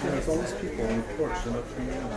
There's all these people on the porch, they're not coming out.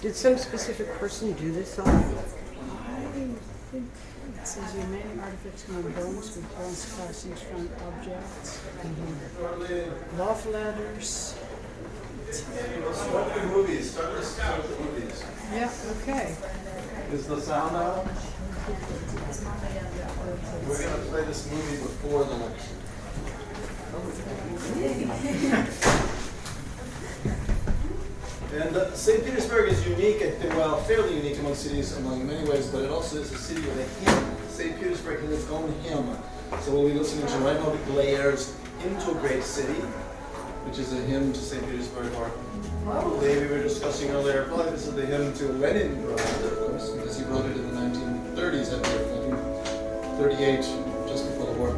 Did some specific person do this song? It says your main artifacts from bones with bronze castings from objects, love letters. Start the movies. Start the movies. Yeah, okay. Is the sound out? We're going to play this movie before the lecture. And St. Petersburg is unique, well, fairly unique among cities among many ways, but it also is a city with a hymn. St. Petersburg has its own hymn. So we'll be listening to right now Blair's Into a Great City, which is a hymn to St. Petersburg, or we were discussing earlier, probably this is the hymn to Leningrad, of course, because he wrote it in the 1930s, I believe, 1938, just before the war.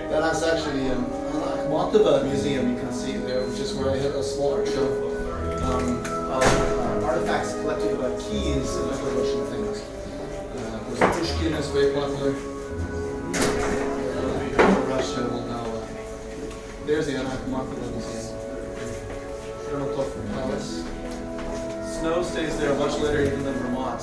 That has actually an Akhmatova museum you can see there, which is where I had a small art show of artifacts collected about keys and other Russian things. Of course, Pushkin is very popular. Russia will know. There's the Akhmatova museum. Vermont Palace. Snow stays there much later even than Vermont.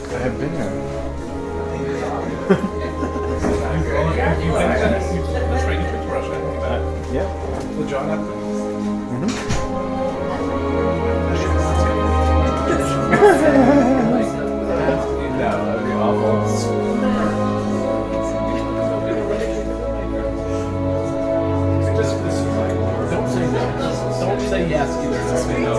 I have been there. That's right, you picked Russia. Yeah. Well, John had That would be awful. Don't say yes either. Don't say no.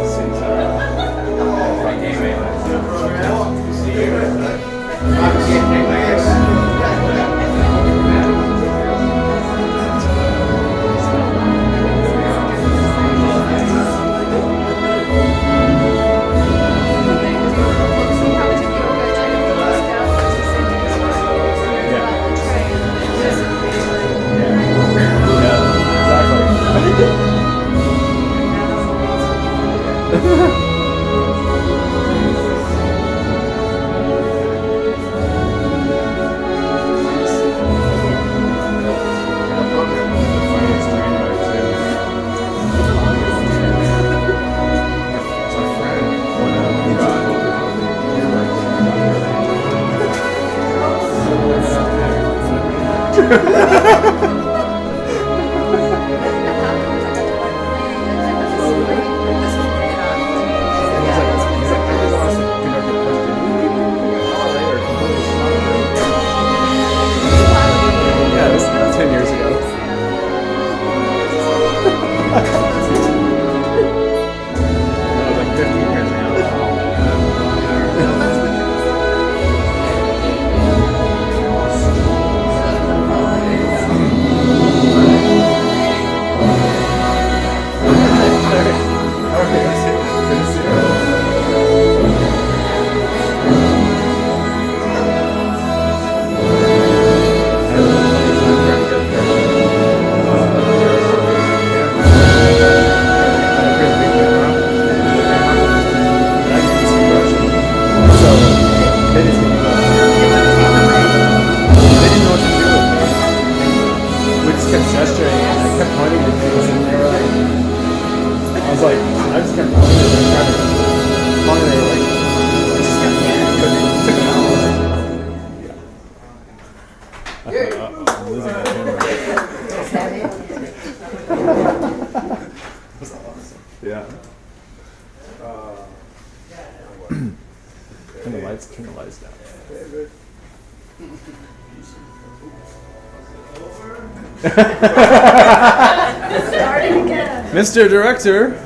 Starting again. Mr. Director.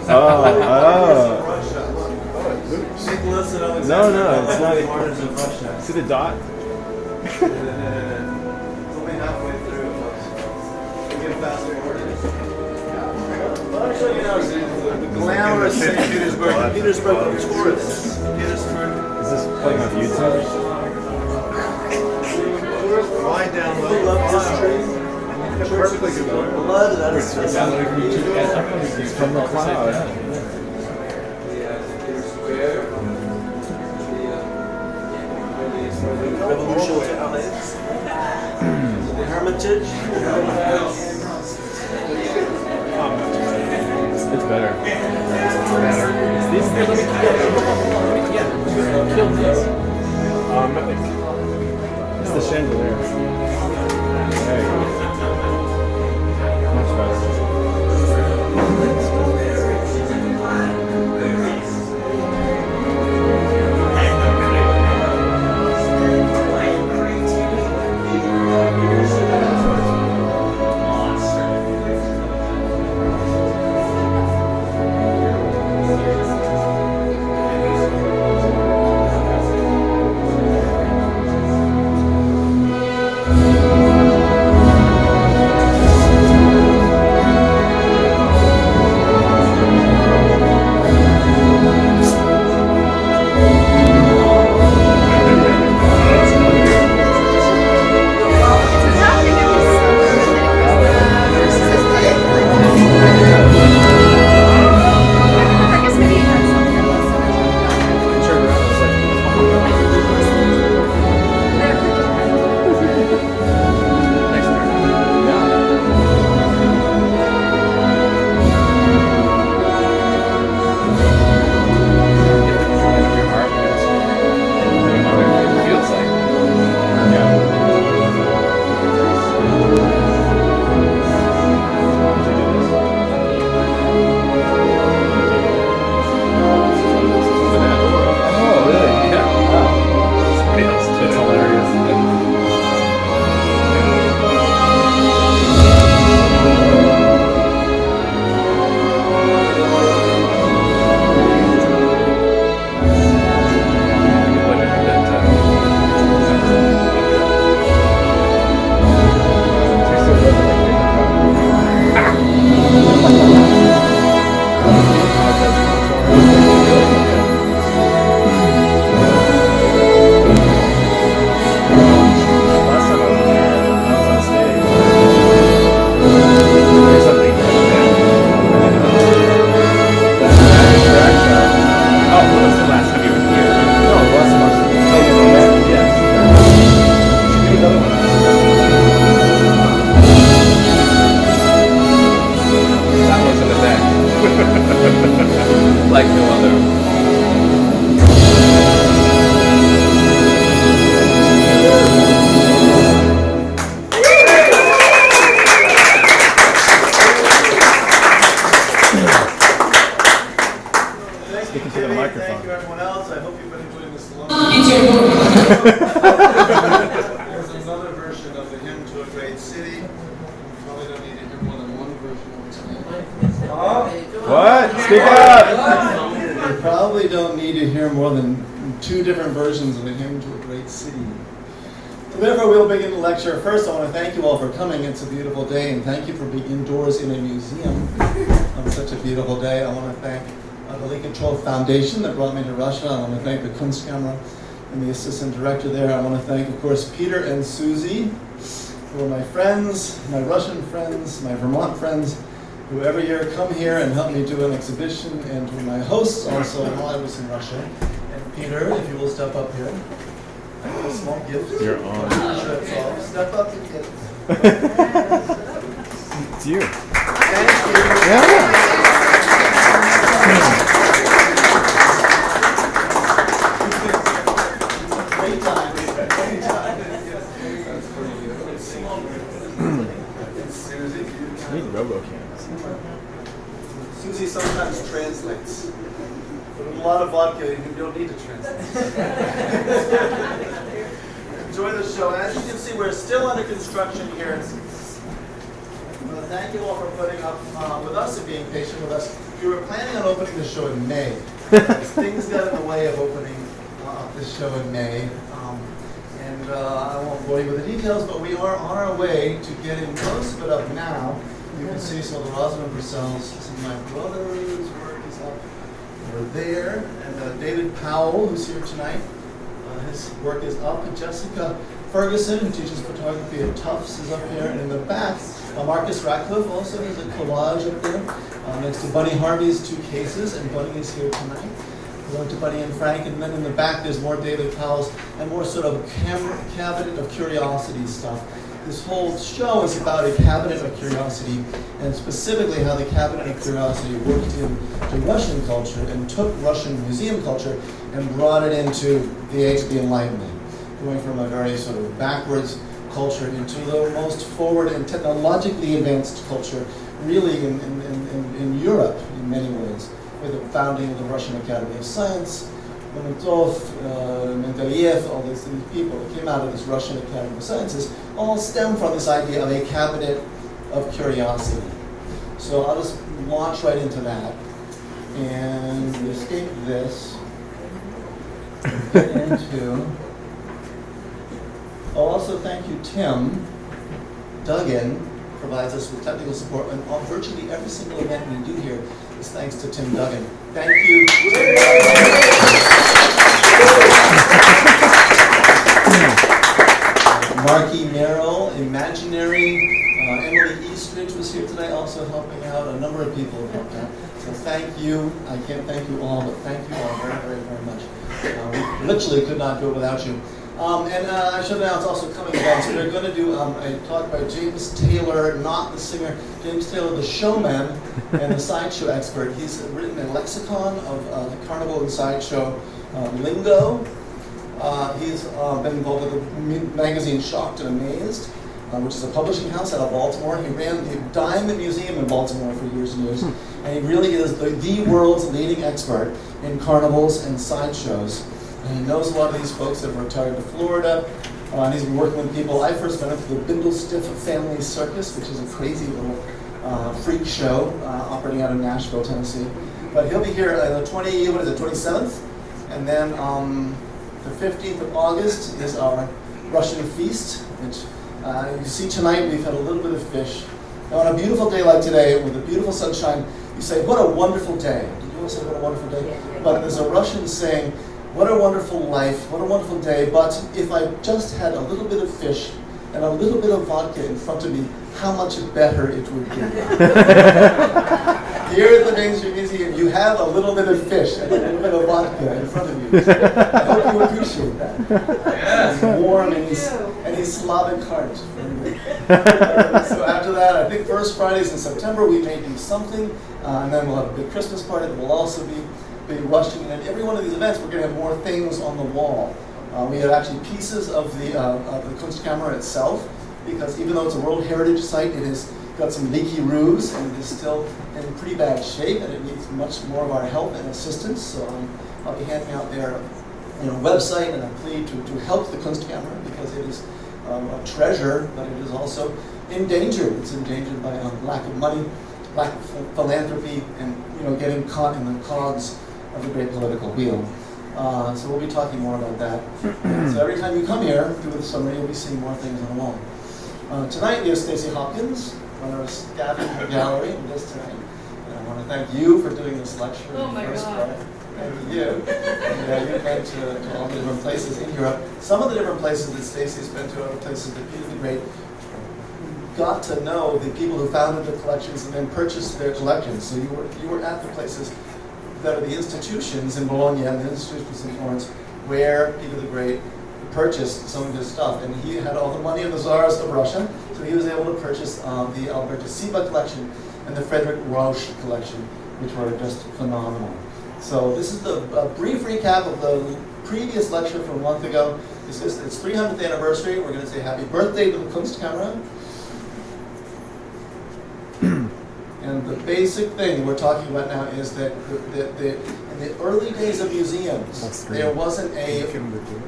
Oh. No, no, it's not. See the dot? Actually, you know, the glamorous St. Petersburg, Petersburg tourists. Petersburg. Is this playing on YouTube? Wine down low, love history. Perfectly good blood, that's It's from the cloud. Revolution the Hermitage. It's better. These let me kill this. It's the chandelier. There you go. Much better. Like no other. Speaking to the microphone. Thank you, everyone else. I hope you've been enjoying this long. There's another version of the hymn to a great city. Probably don't need to hear more than one version of it tonight. What? Speak up! You probably don't need to hear more than two different versions of the hymn to a great city. So therefore, we'll begin the lecture. First, I want to thank you all for coming. It's a beautiful day, and thank you for being indoors in a museum on such a beautiful day. I want to thank the League Control Foundation that brought me to Russia. I want to thank the Kunstkamera and the assistant director there. I want to thank, of course, Peter and Susie, who are my friends, my Russian friends, my Vermont friends, who every year come here and help me do an exhibition, and to my hosts also while I was in Russia. And Peter, if you will step up here. I have a small gift. You're on. That's all. Step up and get it. It's you. Thank you. Yeah. Great time. Great time. That's pretty good. Susie. I need RoboCams. Susie sometimes translates. lot of vodka, you don't need to translate. Enjoy the show. As you can see, we're still under construction here. Thank you all for putting up with us and being patient with us. We were planning on opening the show in May. Things got in the way of opening this show in May. I won't bore you with the details, but we are on our way to getting most of it up now. You can see some of the Rosamund Purcells, some of my brother's work is up over there. And David Powell, who's here tonight, his work is up. And Jessica Ferguson, who teaches photography at Tufts, is up here. And in the back, Marcus Ratcliffe also has a collage up there next to Bunny Harvey's 2 cases, and Bunny is here tonight. Going to Bunny and Frank, and then in the back there's more David Powell's and more sort of cabinet of curiosity stuff. This whole show is about a cabinet of curiosity, and specifically how the cabinet of curiosity worked into Russian culture and took Russian museum culture and brought it into the age of the Enlightenment, going from a very sort of backwards culture into the most forward and technologically advanced culture, really in Europe in many ways, with the founding of the Russian Academy of Science, Lemontov, Mendeleev, all these people that came out of this Russian Academy of Sciences, all stem from this idea of a cabinet of curiosity. So I'll just launch right into that and escape this, get into. I'll also thank you, Tim Duggan provides us with technical support on virtually every single event we do here. Is thanks to Tim Duggan. Thank you. Marky Merrill, Imaginary, Emily Eastridge was here today, also helping out. A number of people have helped out. So thank you. I can't thank you all, but thank you all very, very, very much. We literally could not do it without you. I should announce also coming events. We're going to do a talk by James Taylor, not the singer, James Taylor, the showman and the sideshow expert. He's written a lexicon of the carnival and sideshow lingo. He's been involved with the magazine Shocked and Amazed, which is a publishing house out of Baltimore. He ran the Diamond Museum in Baltimore for years and years. And he really is the world's leading expert in carnivals and sideshows. And he knows a lot of these folks that have retired to Florida. And he's been working with people. I first met him through the Bindlestiff Family Circus, which is a crazy little freak show operating out of Nashville, Tennessee. But he'll be here on the 27th? And then the 15th of August is our Russian feast, which you see tonight we've had a little bit of fish. Now on a beautiful day like today, with the beautiful sunshine, you say, what a wonderful day. Did you want to say what a wonderful day? Yeah. But there's a Russian saying, what a wonderful life, what a wonderful day, but if I just had a little bit of fish and a little bit of vodka in front of me, how much better it would be. Here at the Main Street Museum, you have a little bit of fish and a little bit of vodka in front of you. So I hope you appreciate that. Yes. It's warm and he's Slavic heart. So after that, I think first Fridays in September, we may do something, and then we'll have a big Christmas party that will also be Russian. And at every one of these events, we're going to have more things on the wall. We have actually pieces of the Kunstkamera itself, because even though it's a World Heritage Site, it has got some leaky roofs and it is still in pretty bad shape, and it needs much more of our help and assistance. So I'll be handing out their website and a plea to help the Kunstkamera, because it is a treasure, but it is also endangered. It's endangered by lack of money, lack of philanthropy, and getting caught in the cogs of the great political wheel. So we'll be talking more about that. So every time you come here through the summer, you'll be seeing more things on the wall. Tonight we have Stacy Hopkins on our scavenger gallery with us tonight. And I want to thank you for doing this lecture. Oh my God. Thank you. And you've been to all the different places in Europe. Some of the different places that Stacy's been to, other places that Peter the Great got to know the people who founded the collections and then purchased their collections. So you were at the places that are the institutions in Bologna and the institutions in Florence where Peter the Great purchased some of his stuff. And he had all the money of the Tsars of Russia, so he was able to purchase the Alberto Siba collection and the Frederick Rausch collection, which were just phenomenal. So this is a brief recap of the previous lecture from a month ago. It's 300th anniversary. We're going to say happy birthday to the Kunstkamera. And the basic thing we're talking about now is that in the early days of museums, there wasn't a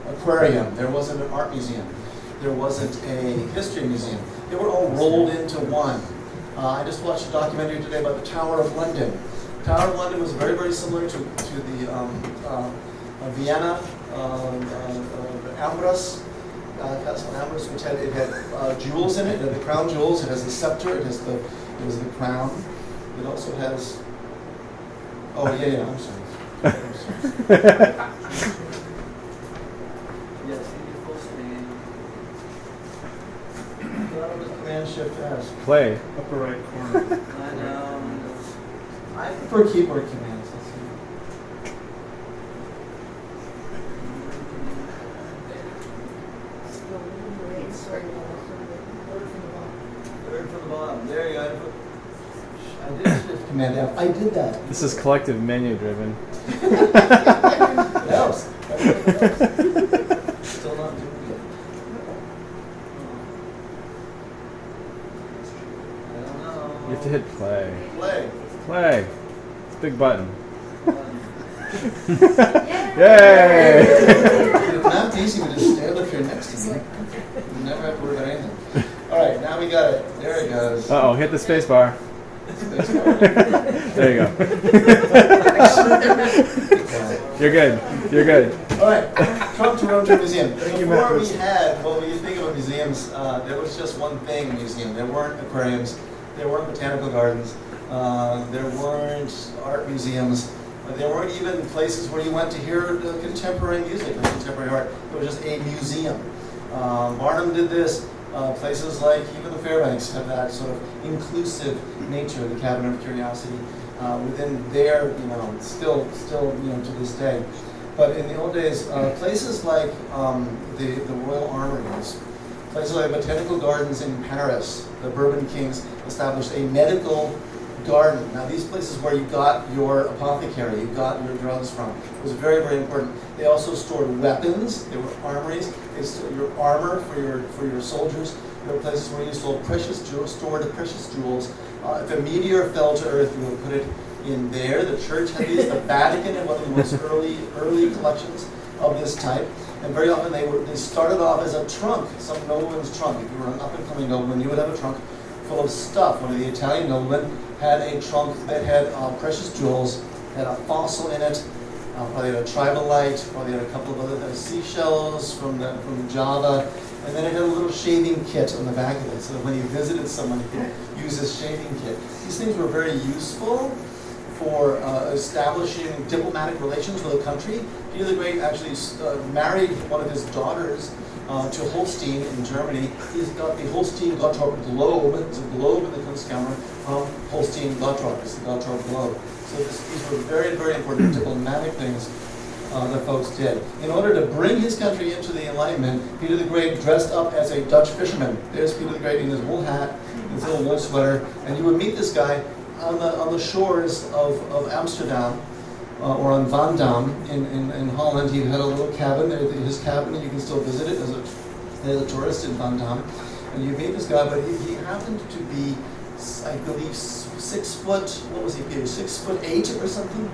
aquarium, there wasn't an art museum, there wasn't a history museum. They were all rolled into one. I just watched a documentary today about the Tower of London. The Tower of London was very, very similar to the Vienna Ambrus, Castle Ambrus, which had jewels in it. It had the crown jewels. It has the scepter. It has the crown. It also has. Oh yeah, I'm sorry. Yes, need full screen. Command Shift S. Play. Upper right corner. I know. I prefer keyboard commands. Let's see. Third from the bottom. There you go. I did Shift Command F. I did that. This is collective menu driven. It helps. Still not doing it. I don't know. You have to hit play. Play. Play. It's a big button. Yay! Yay! It's not easy to just stand up here next to me. You never have to worry about anything. All right, now we got it. There it goes. Uh oh, hit the space bar. There you go. You're good. You're good. All right, Trump Toronto Museum. Before we had, well, when you think about museums, there was just one thing museum. There weren't aquariums. There weren't botanical gardens. There weren't art museums. There weren't even places where you went to hear contemporary music or contemporary art. It was just a museum. Barnum did this. Places like even the Fairbanks have that sort of inclusive nature, the Cabinet of Curiosity, within their, still, to this day. But in the old days, places like the Royal Armories, places like botanical gardens in Paris, the Bourbon Kings established a medical garden. Now these places where you got your apothecary, you got your drugs from, it was very, very important. They also stored weapons. They were armories. They stored your armor for your soldiers. There were places where you stored precious jewels. If a meteor fell to Earth, you would put it in there. The church had these. The Vatican had one of the most early collections of this type. And very often they started off as a trunk, some nobleman's trunk. If you were an up-and-coming nobleman, you would have a trunk full of stuff. One of the Italian noblemen had a trunk that had precious jewels, had a fossil in it, probably had a tribolite, probably had a couple of other seashells from Java, and then it had a little shaving kit on the back of it, so that when he visited someone, he could use his shaving kit. These things were very useful for establishing diplomatic relations with a country. Peter the Great actually married one of his daughters to Holstein in Germany. He's got the Holstein Gottorp globe. It's a globe in the Kunstkamera from Holstein Gottorp. It's the Gottorp globe. So these were very, very important diplomatic things that folks did. In order to bring his country into the Enlightenment, Peter the Great dressed up as a Dutch fisherman. There's Peter the Great in his wool hat, his little wool sweater, and you would meet this guy on the shores of Amsterdam. Or on Van Dam in Holland. He had a little cabin there, his cabin, you can still visit it as a tourist in Van Dam. And you meet this guy, but he happened to be, I believe, 6 foot, what was he, Peter, 6'8" or something?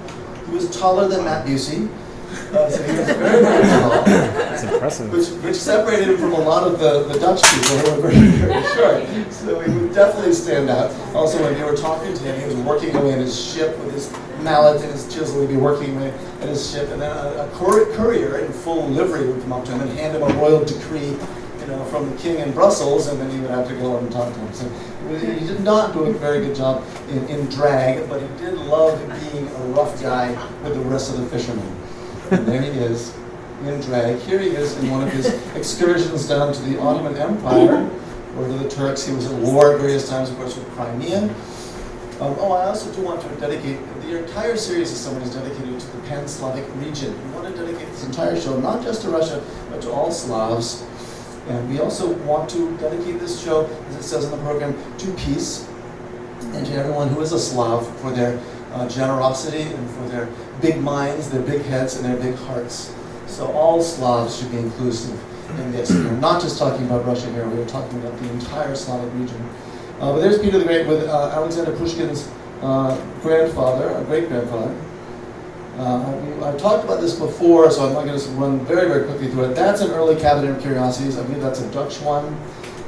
He was taller than Matt Busey. So he was very, very tall. That's impressive. Which separated him from a lot of the Dutch people who were very, very short. So he would definitely stand out. Also, when you were talking to him, he was working away in his ship with his mallet and his chisel. He'd be working away at his ship. And then a courier in full livery would come up to him and hand him a royal decree, from the king in Brussels, and then he would have to go up and talk to him. So he did not do a very good job in drag, but he did love being a rough guy with the rest of the fishermen. And there he is, in drag. Here he is in one of his excursions down to the Ottoman Empire, or to the Turks. He was at war at various times, of course, with Crimea. I also do want to dedicate, the entire series of someone is dedicated to the Pan-Slavic region. We want to dedicate this entire show, not just to Russia, but to all Slavs. And we also want to dedicate this show, as it says in the program, to peace, and to everyone who is a Slav for their generosity and for their big minds, their big heads, and their big hearts. So all Slavs should be inclusive in this. We're not just talking about Russia here, we're talking about the entire Slavic region. But there's Peter the Great with Alexander Pushkin's grandfather, or great-grandfather. I've talked about this before, so I'm not going to run very, very quickly through it. That's an early cabinet of curiosities. I believe that's a Dutch one.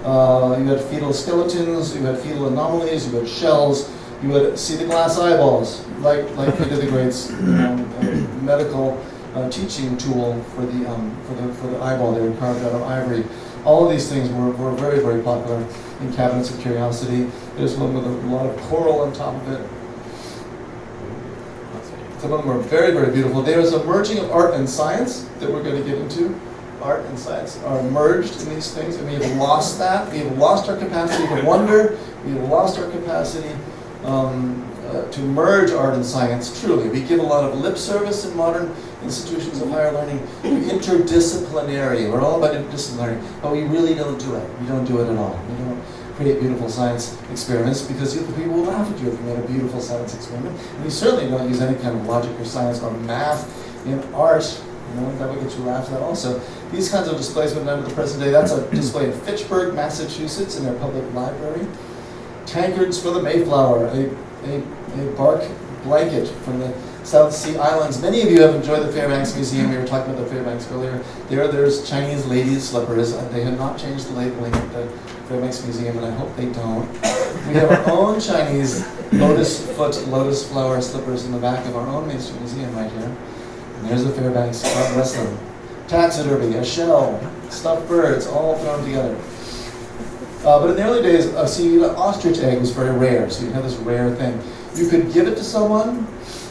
You had fetal skeletons, you had fetal anomalies, you had shells, you would see the glass eyeballs, like Peter the Great's medical teaching tool for the eyeball. They were carved out of ivory. All of these things were very, very popular in cabinets of curiosity. There's one with a lot of coral on top of it. Some of them are very, very beautiful. There is a merging of art and science that we're going to get into. Art and science are merged in these things, and we have lost that. We have lost our capacity to wonder. We have lost our capacity to merge art and science, truly. We give a lot of lip service in modern institutions of higher learning to interdisciplinary. We're all about interdisciplinary, but we really don't do it. We don't do it at all. We don't create beautiful science experiments because people will laugh at you if you made a beautiful science experiment. And we certainly don't use any kind of logic or science or math in art. That would get you laughed at also. These kinds of displays went down to the present day. That's a display in Fitchburg, Massachusetts, in their public library. Tankards for the Mayflower, a bark blanket from the South Sea Islands. Many of you have enjoyed the Fairbanks Museum. We were talking about the Fairbanks earlier. There's Chinese ladies' slippers. They have not changed the labeling at the Fairbanks Museum, and I hope they don't. We have our own Chinese lotus foot, lotus flower slippers in the back of our own Main Street Museum right here. And there's the Fairbanks arm wrestling. Taxidermy, a shell, stuffed birds, all thrown together. But in the early days, an ostrich egg was very rare, so you'd have this rare thing. You could give it to someone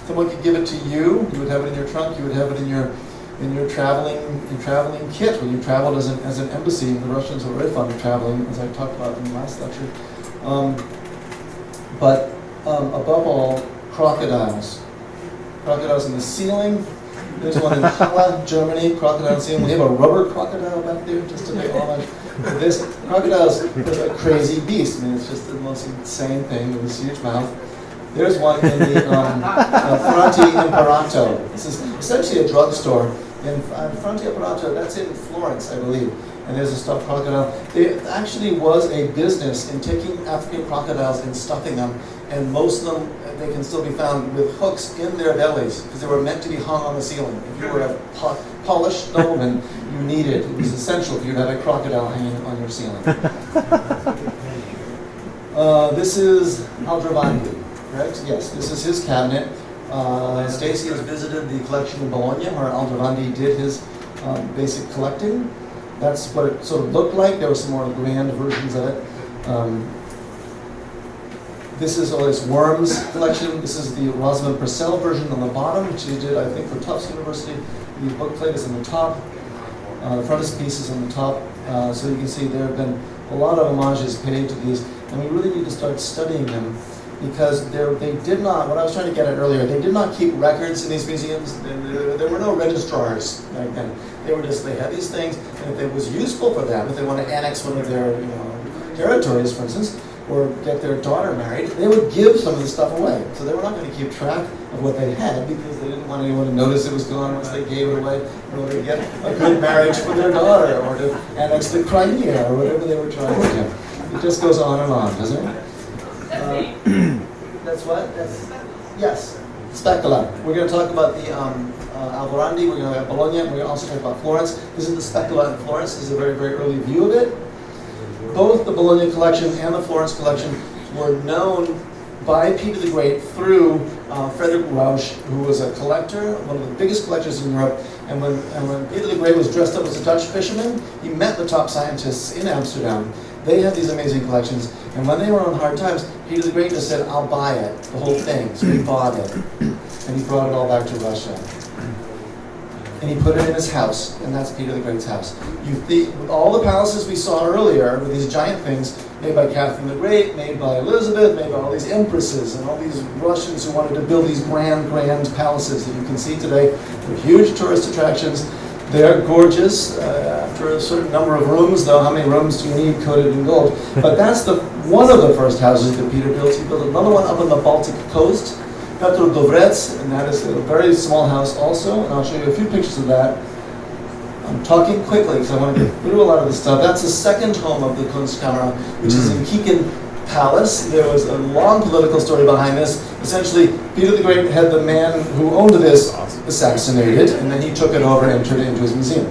could give it to you, you would have it in your trunk, you would have it in your traveling kit when you traveled as an embassy. The Russians were very fond of traveling, as I talked about in the last lecture. But above all, crocodiles. Crocodiles in the ceiling. There's one in Halle, Germany, crocodile ceiling. We have a rubber crocodile back there just to pay homage. This crocodile is a crazy beast. I mean, it's just the most insane thing with this huge mouth. There's one in the Fronte Imperato. This is essentially a drugstore in Fronte Imperato. That's in Florence, I believe. And there's a stuffed crocodile. There actually was a business in taking African crocodiles and stuffing them, and most of them, they can still be found with hooks in their bellies because they were meant to be hung on the ceiling. If you were a polished nobleman, you needed, it was essential for you to have a crocodile hanging on your ceiling. This is Aldrovandi. Correct? Yes, this is his cabinet. Stacy has visited the collection in Bologna where Aldrovandi did his basic collecting. That's what it sort of looked like. There were some more grand versions of it. This is his Worms collection. This is the Rosamund Purcell version on the bottom, which he did, I think, for Tufts University. The bookplate is on the top. The frontispiece is on the top. So you can see there have been a lot of homages paid to these, and we really need to start studying them. Because they did not, what I was trying to get at earlier, they did not keep records in these museums. There were no registrars back then. They had these things, and if it was useful for them, if they want to annex one of their territories, for instance, or get their daughter married, they would give some of this stuff away. So they were not going to keep track of what they had because they didn't want anyone to notice it was gone once they gave it away in order to get a good marriage for their daughter or to annex the Crimea or whatever they were trying to do. It just goes on and on, doesn't it? That's what? Yes. Specola. We're going to talk about the Aldrovandi, we're going to have Bologna, and we're going to also talk about Florence. This is the Specola in Florence. This is a very, very early view of it. Both the Bologna collection and the Florence collection were known by Peter the Great through Frederick Rausch, who was a collector, one of the biggest collectors in Europe. And when Peter the Great was dressed up as a Dutch fisherman, he met the top scientists in Amsterdam. They had these amazing collections, and when they were on hard times, Peter the Great just said, "I'll buy it, the whole thing." So he bought it, and he brought it all back to Russia. And he put it in his house, and that's Peter the Great's house. All the palaces we saw earlier with these giant things made by Catherine the Great, made by Elizabeth, made by all these empresses and all these Russians who wanted to build these grand palaces that you can see today. They're huge tourist attractions. They're gorgeous after a certain number of rooms, though. How many rooms do you need coated in gold? But that's one of the first houses that Peter built. He built another one up on the Baltic coast, Petrodvorets, and that is a very small house also. And I'll show you a few pictures of that. I'm talking quickly because I want to get through a lot of this stuff. That's the second home of the Kunstkamera, which is in Kieken palace. There was a long political story behind this. Essentially, Peter the Great had the man who owned this assassinated, and then he took it over and turned it into his museum.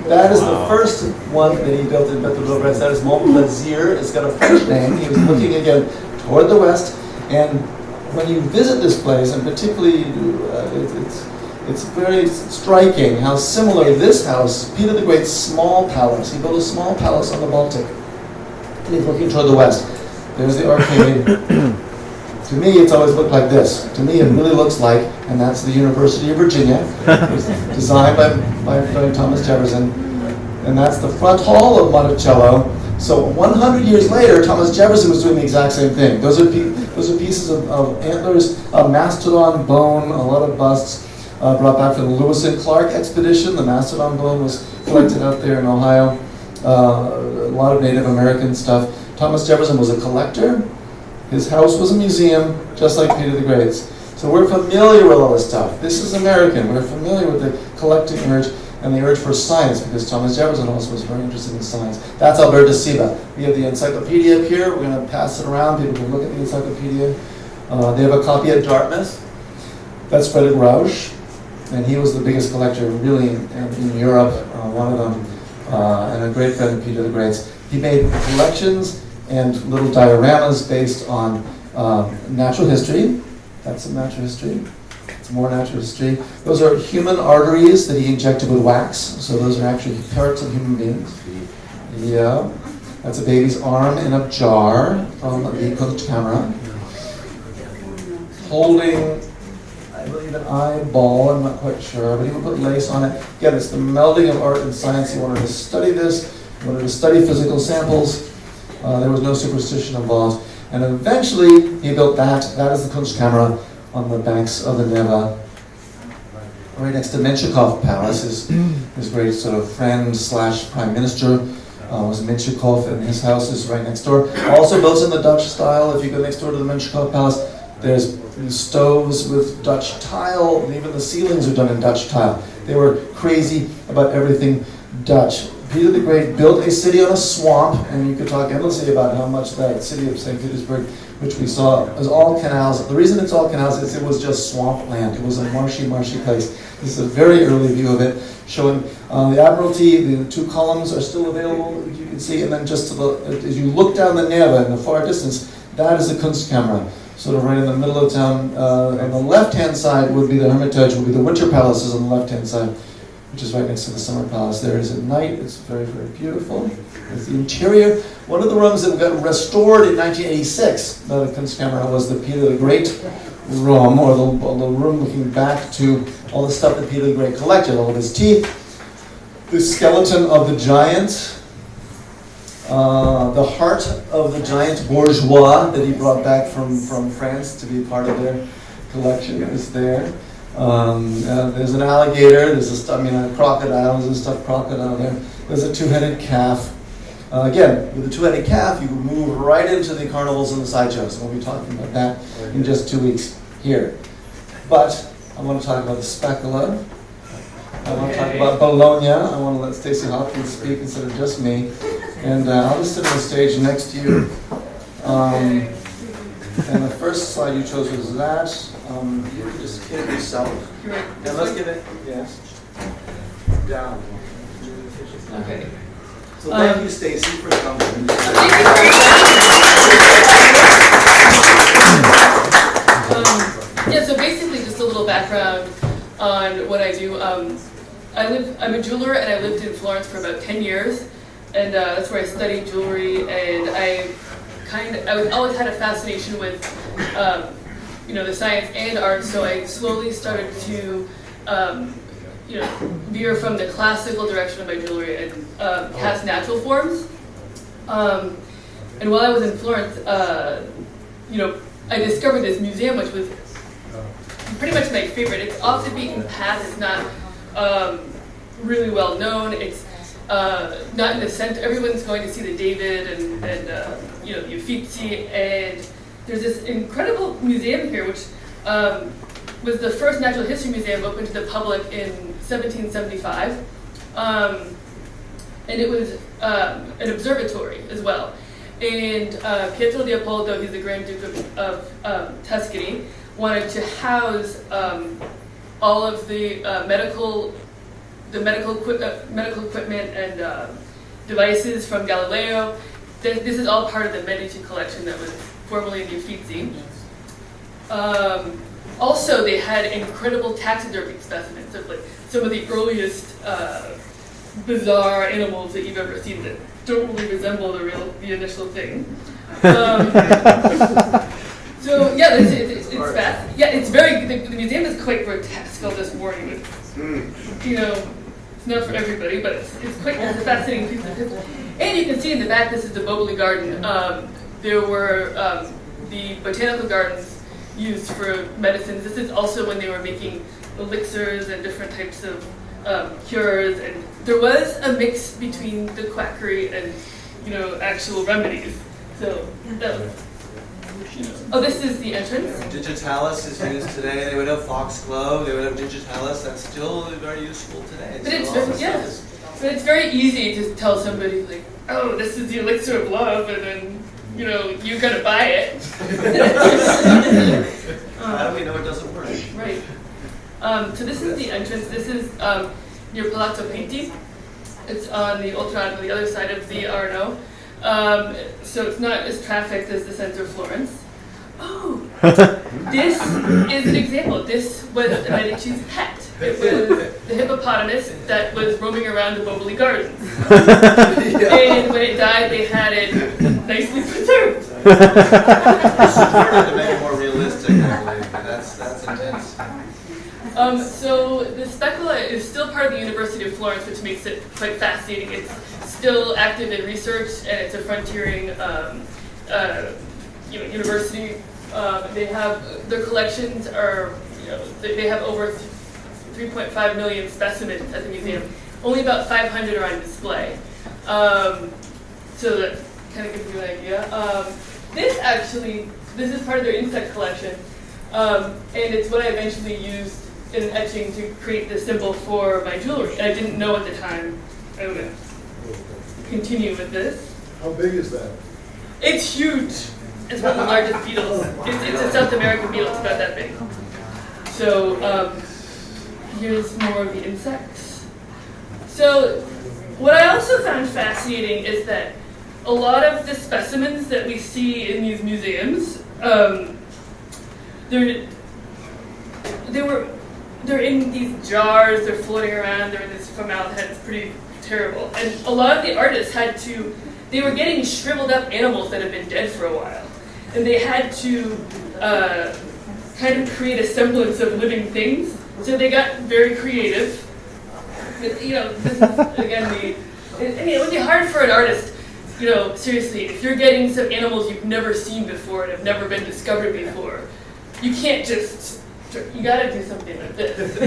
That is the first one that he built in Petrodvorets. That is Mon Plaisir. It's got a French name. He was looking again toward the west, and when you visit this place, and particularly it's very striking how similar this house, Peter the Great's small palace. He built a small palace on the Baltic. He's looking toward the west. There's the arcade. To me, it's always looked like this. To me, it really looks like, and that's the University of Virginia. It was designed by Thomas Jefferson. And that's the front hall of Monticello. So 100 years later, Thomas Jefferson was doing the exact same thing. Those are pieces of antlers, mastodon bone, a lot of busts brought back from the Lewis and Clark expedition. The mastodon bone was collected out there in Ohio. A lot of Native American stuff. Thomas Jefferson was a collector. His house was a museum, just like Peter the Great's. So we're familiar with all this stuff. This is American. We're familiar with the collecting urge and the urge for science, because Thomas Jefferson also was very interested in science. That's Alberta Siba. We have the encyclopedia up here. We're going to pass it around. People can look at the encyclopedia. They have a copy at Dartmouth. That's Frederick Rausch, and he was the biggest collector really in Europe, one of them, and a great friend of Peter the Great's. He made collections and little dioramas based on natural history. That's some natural history. It's more natural history. Those are human arteries that he injected with wax. So those are actually parts of human beings. Yeah. That's a baby's arm in a jar from the Kunstkamera. Holding, I believe, an eyeball. I'm not quite sure, but he would put lace on it. Again, it's the melding of art and science. He wanted to study this. He wanted to study physical samples. There was no superstition involved. And eventually, he built that. That is the Kunstkamera on the banks of the Neva. Right next to Menshikov Palace, his great sort of friend / prime minister was Menshikov, and his house is right next door. Also built in the Dutch style. If you go next door to the Menshikov Palace, there's these stoves with Dutch tile, and even the ceilings are done in Dutch tile. They were crazy about everything Dutch. Peter the Great built a city on a swamp, and you could talk endlessly about how much that city of St. Petersburg, which we saw, was all canals. The reason it's all canals is it was just swamp land. It was a marshy place. This is a very early view of it, showing the Admiralty. The two columns are still available, you can see, and then just to the, as you look down the Neva in the far distance, that is the Kunstkamera, sort of right in the middle of town. On the left-hand side would be the Hermitage, would be the Winter Palaces on the left-hand side, which is right next to the Summer Palace. There is at night. It's very, very beautiful. It's the interior. One of the rooms that got restored in 1986 by the Kunstkamera was the Peter the Great room, or the room looking back to all the stuff that Peter the Great collected, all of his teeth, the skeleton of the giant, the heart of the giant bourgeois that he brought back from France to be part of their collection is there. There's an alligator, there's a crocodile, there's a stuffed crocodile there. There's a two-headed calf. Again, with a two-headed calf, you can move right into the carnivals and the sideshows. We'll be talking about that in just 2 weeks here. But I want to talk about the Specola. I want to talk about Bologna. I want to let Stacy Hopkins speak instead of just me. And I'll just sit on the stage next to you. And the first slide you chose was that. You can just hit it yourself. And let's get it. Yes. Down. Okay. So thank you, Stacy, for coming. Yeah. So basically, just a little background on what I do. I'm a jeweler, and I lived in Florence for about 10 years, and that's where I studied jewelry. And I always had a fascination with the science and art, so I slowly started to veer from the classical direction of my jewelry and cast natural forms. And while I was in Florence, I discovered this museum, which was pretty much my favorite. It's off the beaten path. It's not really well known. It's not in the center. Everyone's going to see the David and the Uffizi, and there's this incredible museum here, which was the first natural history museum open to the public in 1775, and it was an observatory as well. And Pietro Leopoldo, he's the Grand Duke of Tuscany, wanted to house all of the medical equipment and devices from Galileo. This is all part of the Medici collection that was formerly in the Uffizi. Also, they had incredible taxidermy specimens of like some of the earliest bizarre animals that you've ever seen that don't really resemble the initial thing. So yeah, it's fast. Yeah, it's very. The museum is quite grotesque. I'll just warn you. You know, it's not for everybody, but it's a fascinating piece of history. And you can see in the back, this is the Boboli Garden. There were the botanical gardens used for medicines. This is also when they were making elixirs and different types of cures. And there was a mix between the quackery and, actual remedies. So that was, Oh, this is the entrance. Digitalis is used today. They would have foxglove. They would have digitalis. That's still very useful today. But but it's very easy to tell somebody like, oh, this is the elixir of love, and then you're gonna buy it. How do we know it doesn't work? Right. So this is the entrance. This is near Palazzo Pinti. It's on the Oltrarno, the other side of the Arno. So it's not as trafficked as the center of Florence. Oh, this is an example. This was Medici's pet. It was the hippopotamus that was roaming around the Boboli Gardens. And when it died, they had it nicely preserved. To make it more realistic, I believe. That's intense. So the Specola is still part of the University of Florence, which makes it quite fascinating. It's still active in research, and it's a frontiering university. They have their collections are they have over 3.5 million specimens at the museum. Only about 500 are on display. So that kind of gives you an idea. This is part of their insect collection, and it's what I eventually used in etching to create the symbol for my jewelry. I didn't know at the time I would continue with this. How big is that? It's huge. It's one of the largest beetles. It's a South American beetle. It's about that big. So here's more of the insects. So what I also found fascinating is that a lot of the specimens that we see in these museums, they're in these jars, they're floating around, they're in this formaldehyde. It's pretty terrible. And a lot of the artists they were getting shriveled up animals that had been dead for a while. And they had to kind of create a semblance of living things. So they got very creative. This is, again, it would be hard for an artist, seriously, if you're getting some animals you've never seen before and have never been discovered before, you can't just, you gotta do something like this.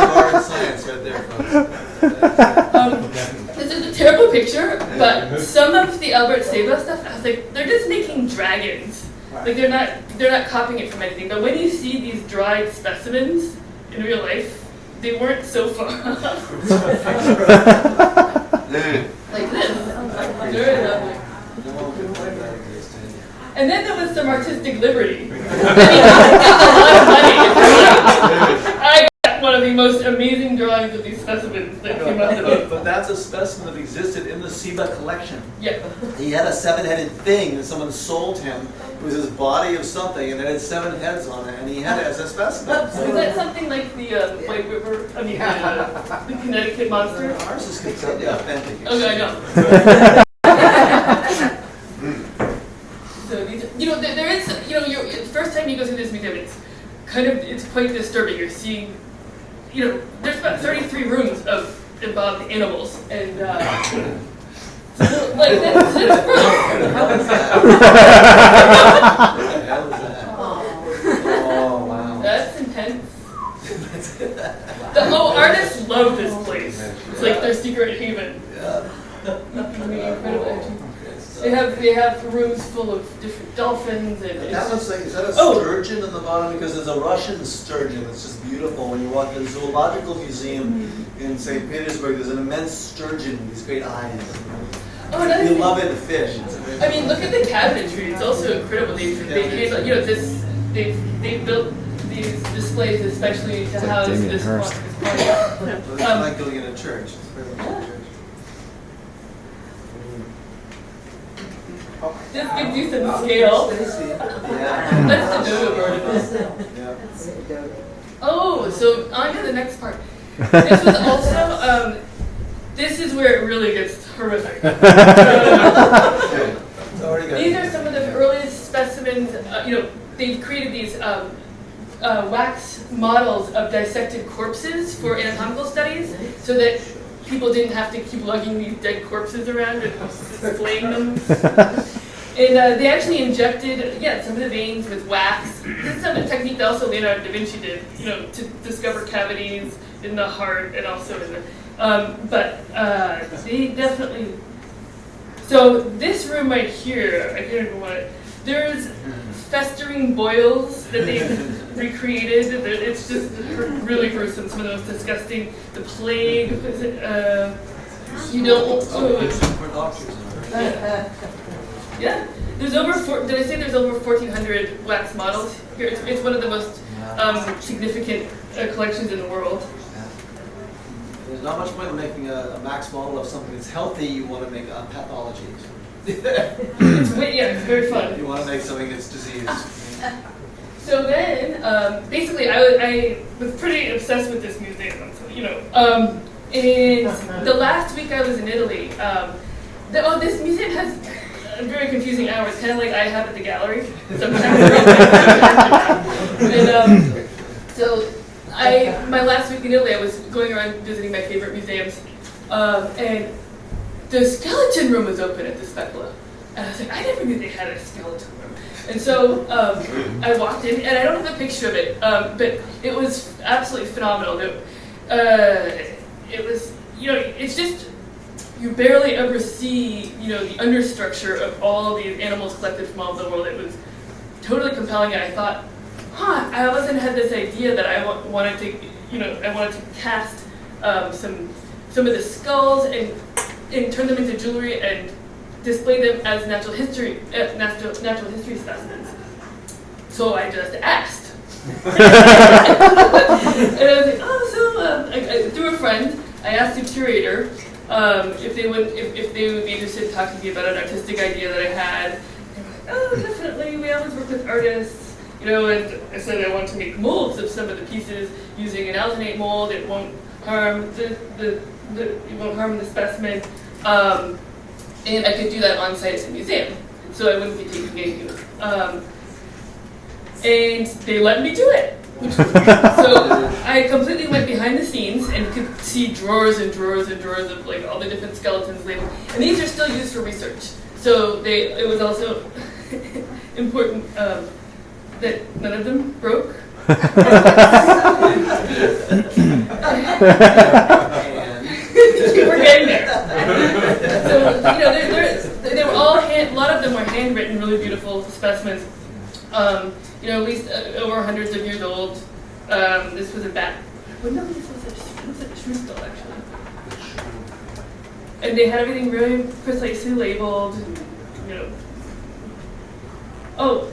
Hard science right there, folks. This is a terrible picture, but some of the Albert Seba stuff, I was like, they're just making dragons. Like they're not copying it from anything. But when you see these dried specimens in real life, they weren't so far off. Like this. Very lovely. And then there was some artistic liberty. I got one of the most amazing drawings of these specimens that came out of it. But that's a specimen that existed in the Seba collection. Yeah. He had a 7-headed thing that someone sold him. It was his body of something, and it had 7 heads on it, and he had it as a specimen. Is that something like the White River? The Connecticut monster? Ours is completely authentic. Okay, I know. So there is, the first time you go through this museum, it's quite disturbing. You're seeing, there's about 33 rooms of embalmed animals, and like this is How is that? How is that? Oh, wow. That's intense. Artists love this place. It's like their secret haven. Yeah. Incredible. They have rooms full of different dolphins and. That looks like, is that a sturgeon in the bottom? Because there's a Russian sturgeon that's just beautiful. When you walk to the Zoological Museum in St. Petersburg, there's an immense sturgeon with these great eyes. Oh, another You thing. love it, the fish. It's amazing. I mean, look at the cabinetry. It's also incredible. They've built these displays especially to like house Damien this Hirst. party. It's like going in a church. It's very much a church. This gives you some scale. Yeah. That's the dodo article. Yeah. Oh, so on to the next part. This was also, this is where it really gets horrific. It's already got. These are some of the earliest specimens. They've created these wax models of dissected corpses for anatomical studies, so that people didn't have to keep lugging these dead corpses around and flaying them. And they actually injected, some of the veins with wax. This is some of the technique that also Leonardo da Vinci did, to discover cavities in the heart and also in the. They definitely. So this room right here, I can't remember what. There's festering boils that they've recreated. It's just really gruesome. Some of the most disgusting. The plague. Yeah. There's over. Did I say there's over 1,400 wax models here? It's one of the most significant collections in the world. There's not much point in making a max model of something that's healthy. You want to make a pathology. It's very fun. You want to make something that's diseased. So then, basically, I was pretty obsessed with this museum. So, and the last week I was in Italy, this museum has very confusing hours, kind of like I have at the gallery. Sometimes. And so, my last week in Italy, I was going around visiting my favorite museums, and the skeleton room was open at the Specola. And I was like, I never knew they had a skeleton room. And so I walked in, and I don't have a picture of it, but it was absolutely phenomenal. It was, it's just, you barely ever see, the understructure of all of these animals collected from all over the world. It was totally compelling, and I thought, I all of a sudden had this idea that I wanted to cast some of the skulls and turn them into jewelry and display them as natural history specimens. So I just asked. And I was like, through a friend, I asked the curator if they would be interested in talking to me about an artistic idea that I had. They were like, oh, definitely. We always work with artists. And I said I want to make molds of some of the pieces using an alginate mold. It won't harm the specimen, and I could do that on site at the museum, so I wouldn't be taking anything. And they let me do it. So I completely went behind the scenes and could see drawers and drawers and drawers of like all the different skeletons labeled, and these are still used for research. So it was also important. That none of them broke. We're getting there. So they were all a lot of them were handwritten, really beautiful specimens. At least over hundreds of years old. This was a bat. Well, no, this was a shrew skull actually. And they had everything really precisely labeled. Oh.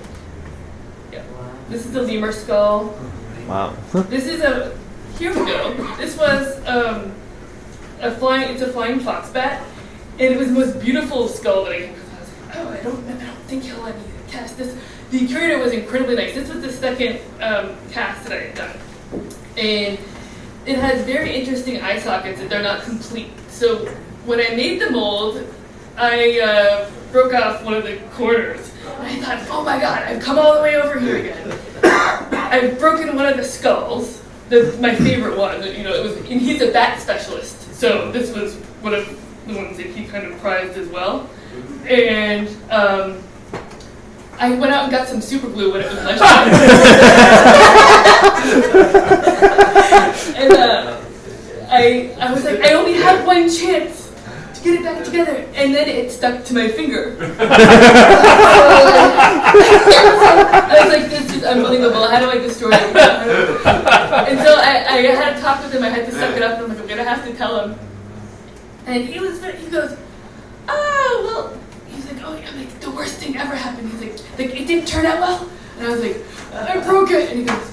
This is the lemur skull. Wow. This is here we go. This was it's a flying fox bat, and it was the most beautiful skull that I came across. I was like, I don't think he'll let me cast this. The curator was incredibly nice. This was the second cast that I had done, and it has very interesting eye sockets that they're not complete. So when I made the mold, I broke off one of the corners. And I thought, oh my god, I've come all the way over here again. I've broken one of the skulls, my favorite one. And he's a bat specialist, so this was one of the ones that he kind of prized as well. And I went out and got some super glue when it was lunchtime. And I was like, I only have one chance to get it back together, and then it stuck to my finger. I was like, this is unbelievable. How do I destroy it? And so I had a talk with him. I had to suck it up. And I'm like, I'm gonna have to tell him. And he goes, oh, well, he's like, oh, yeah, like, the worst thing ever happened. He's like, it didn't turn out well. And I was like, I broke it. And he goes,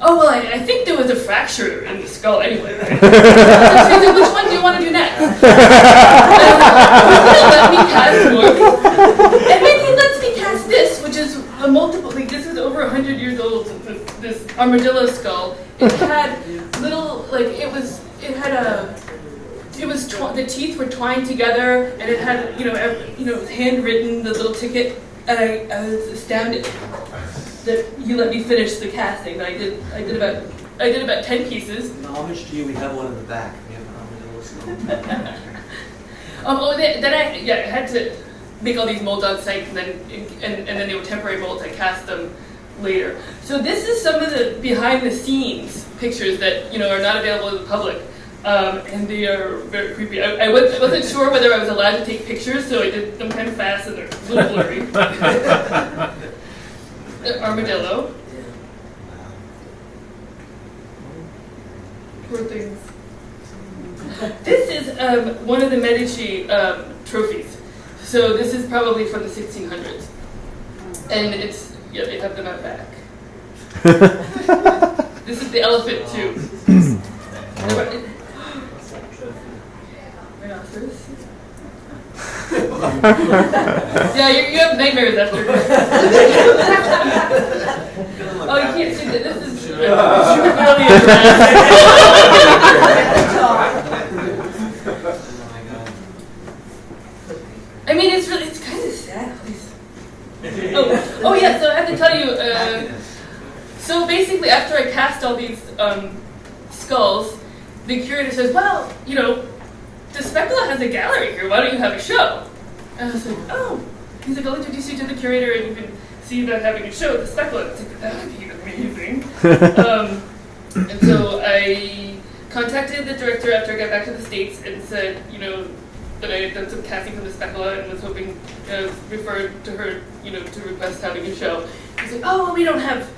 oh, well, I think there was a fracture in the skull anyway. Right? So he's like, which one do you want to do next? And let me cast one. And then he lets me cast this, which is a multiple, like, this is over 100 years old, this armadillo skull. It had little, like, the teeth were twined together, and it had, it was handwritten, the little ticket, and I was astounded that you let me finish the casting. I did about 10 pieces. In homage to you, we have one in the back. We have an armadillo skull. Then I had to make all these molds on site, and then they were temporary molds. I cast them later. So this is some of the behind the scenes pictures that are not available to the public. And they are very creepy. I wasn't sure whether I was allowed to take pictures, so I did them kind of fast and they're a little blurry. Armadillo. Poor things. This is one of the Medici trophies. So this is probably from the 1600s. And they have them out back. This is the elephant too. Rhinoceros. Yeah, you have nightmares after. Oh, you can't see that. This is really I mean, it's kind of sad. Oh yeah. So I have to tell you. So basically, after I cast all these skulls, the curator says, "Well, the Specola has a gallery here. Why don't you have a show?" And I was like, "Oh." He's like, "I'll introduce you to the curator, and you can see about having a show at the Specola." It's like, that would be amazing. And so I contacted the director after I got back to the States and said, that I had done some casting from the Specola and was hoping, referred to her, to request having a show. He's like, "Oh, well, we don't have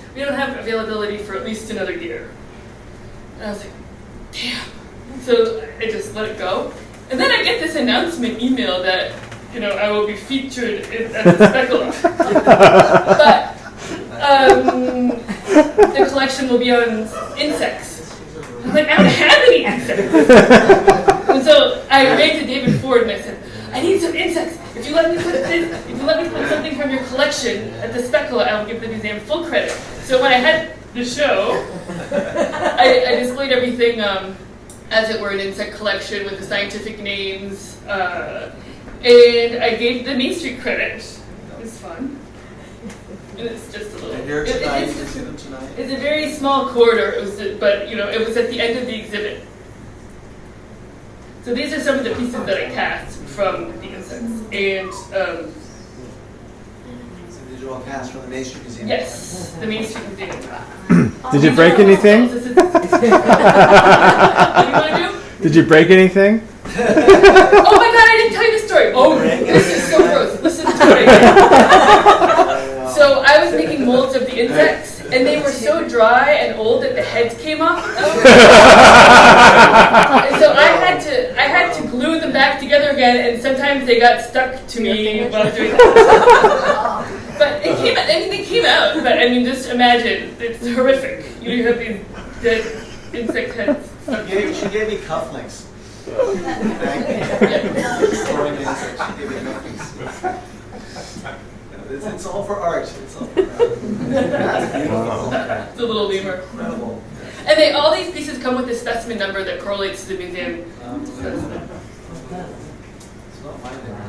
availability for at least another year." And I was like, damn. So I just let it go. And then I get this announcement email that, I will be featured at the Specola. But the collection will be on insects. I'm like, I don't have any insects. And so I ran to David Ford and I said, I need some insects. If you let me put something from your collection at the Specola, I will give the museum full credit. So when I had the show, I displayed everything as it were an insect collection with the scientific names, and I gave the Main Street credit. It was fun. And it's just a little. They're here tonight. You can see them tonight. It's a very small corridor. It was at the end of the exhibit. So these are some of the pieces that I cast from the insects, and. These are all cast from the Main Street Museum. Yes, the Main Street Museum. Did you break anything? What do you want to do? Did you break anything? Oh my god, I didn't tell you the story. Oh, this is so gross. Listen to it again. So I was making molds of the insects, and they were so dry and old that the heads came off. And so I had to glue them back together again, and sometimes they got stuck to me while doing that. But it came out. They came out. But just imagine, it's horrific. You have these dead insect heads. She gave me cufflinks. It's all for art. It's all for art. That's beautiful. It's a little lemur. Incredible. And all these pieces come with a specimen number that correlates to the museum specimen. It's not mine there.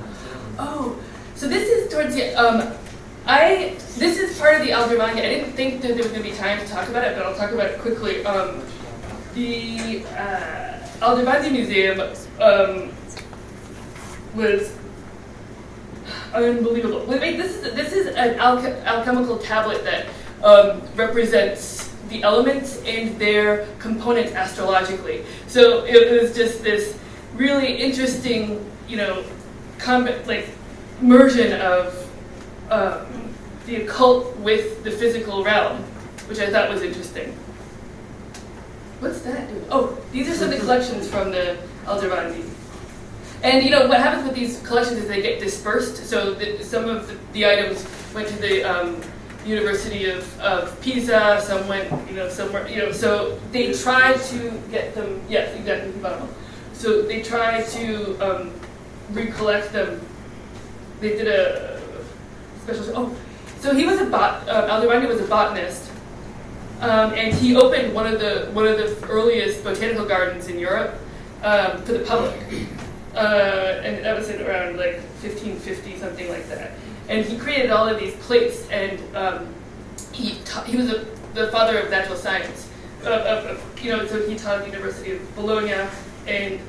Oh, so this is towards the this is part of the Aldrovandi. I didn't think that there was going to be time to talk about it, but I'll talk about it quickly. The Aldrovandi Museum was unbelievable. This is an alchemical tablet that represents the elements and their components astrologically. So it was just this really interesting, immersion of the occult with the physical realm, which I thought was interesting. What's that doing? Oh, these are some of the collections from the Aldrovandi. And what happens with these collections is they get dispersed. So some of the items went to the University of Pisa. Some went, somewhere. So they tried to get them. Yes, exactly. So they tried to recollect them. They did a special. So he was Aldrovandi was a botanist, and he opened one of the earliest botanical gardens in Europe for the public. And that was in around like 1550, something like that. And he created all of these plates, and he was the father of natural science. So he taught at the University of Bologna and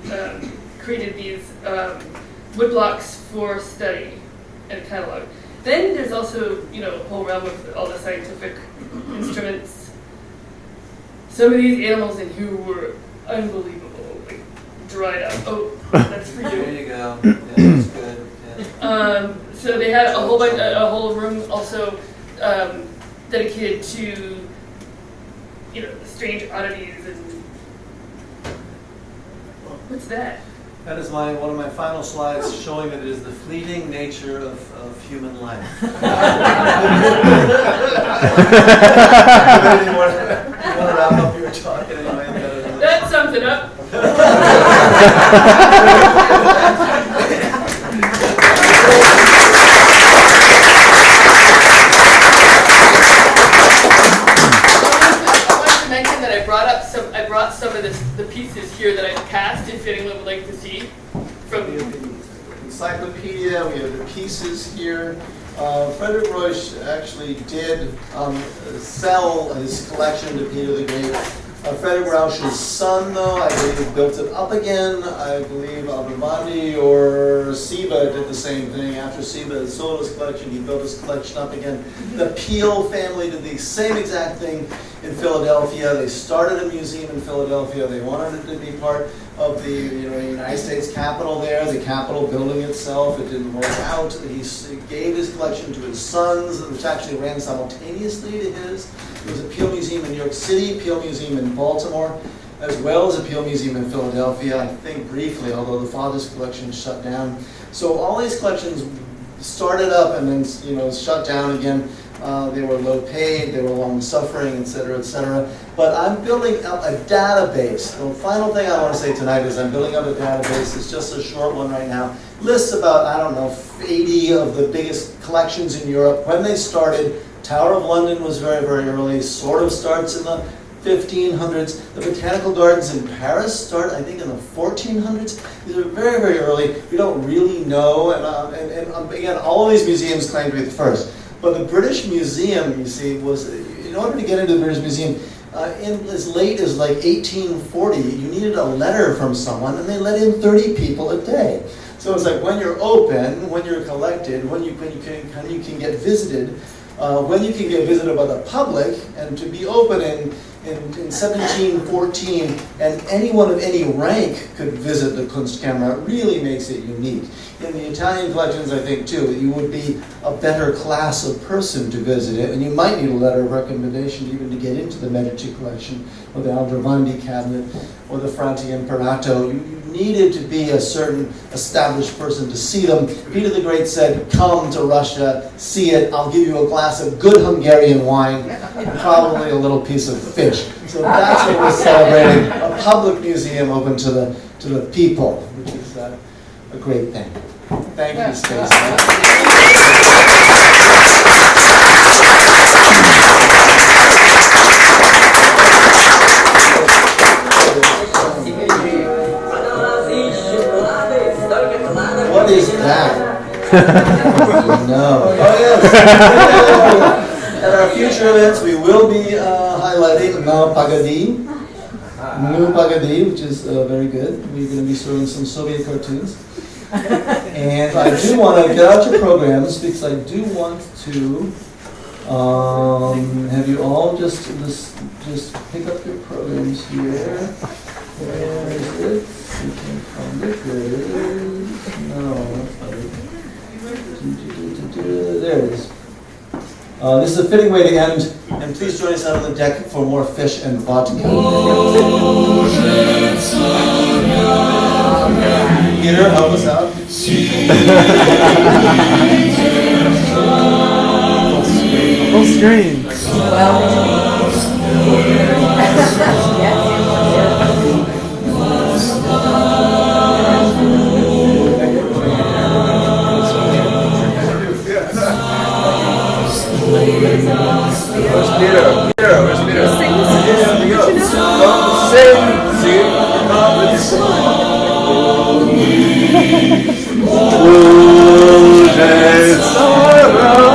created these wood blocks for study and catalog. Then there's also a whole realm of all the scientific instruments. Some of these animals in here were unbelievable, like dried out. Oh, that's for you. There you go. Yeah, that's good. Yeah. So they had a whole room also dedicated to strange oddities and what's that? That is one of my final slides showing that it is the fleeting nature of human life. You want to wrap up your talk anyway? That sums it up. I brought some of the pieces here that I cast, if anyone would like to see. From the encyclopedia, we have the pieces here. Frederick Reusch actually did sell his collection to Peter the Great. Frederick Reusch's son, though, I believe, built it up again. I believe Aldrovandi or Seba did the same thing. After Seba had sold his collection, he built his collection up again. The Peel family did the same exact thing in Philadelphia. They started a museum in Philadelphia. They wanted it to be part of the United States Capitol there, the Capitol building itself. It didn't work out. He gave his collection to his sons, which actually ran simultaneously to his. There was a Peel Museum in New York City, Peel Museum in Baltimore, as well as a Peel Museum in Philadelphia, I think briefly, although the father's collection shut down. So all these collections started up and then shut down again. They were low paid, they were long suffering, et cetera, et cetera. But I'm building up a database. The final thing I want to say tonight is I'm building up a database. It's just a short one right now. Lists about, 80 of the biggest collections in Europe. When they started, Tower of London was very, very early, sort of starts in the 1500s. The botanical gardens in Paris start, I think, in the 1400s. These are very, very early. We don't really know. And again, all of these museums claim to be the first. But the British Museum, you see, was, in order to get into the British Museum, in as late as like 1840, you needed a letter from someone, and they let in 30 people a day. So it's like when you're open, when you're collected, when you can get visited, when you can get visited by the public, and to be open in 1714, and anyone of any rank could visit the Kunstkamera, really makes it unique. In the Italian collections, I think, too, you would be a better class of person to visit it, and you might need a letter of recommendation even to get into the Medici collection, or the Aldrovandi cabinet, or the Franti Imperato. You needed to be a certain established person to see them. Peter the Great said, come to Russia, see it, I'll give you a glass of good Hungarian wine, and probably a little piece of fish. So that's what we're celebrating, a public museum open to the people, which is a great thing. Thank you, Stacy. What is that? No. Oh, yes. At our future events, we will be highlighting New Pagadi, which is very good. We're going to be showing some Soviet cartoons. And I do want to get out your programs because I do want to have you all just pick up your programs here. Where is it? You can find it. No, that's not it. There it is. This is a fitting way to end, and please join us out on the deck for more fish and vodka. Peter, help us Full screen. Where's Peter? Where's Peter? Sing Here we go.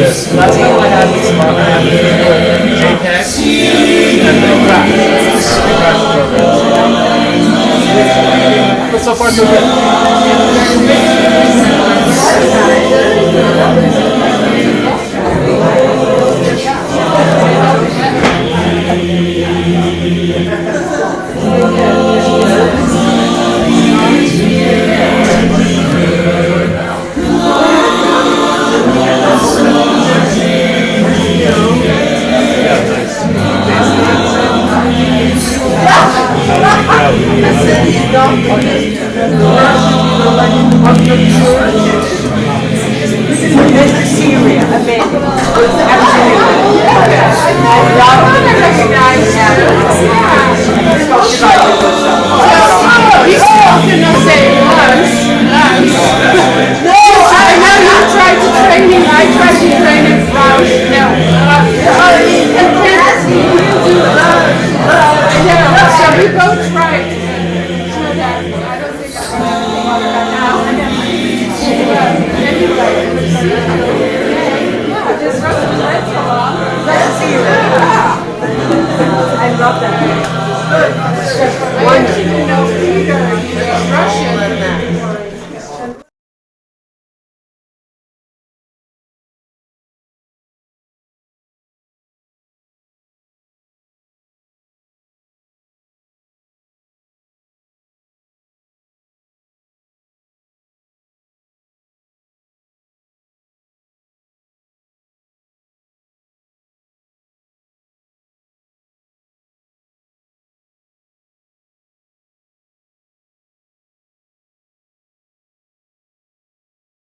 this. Last time I had this smart, I had JPEG and then Crash. But so far so good.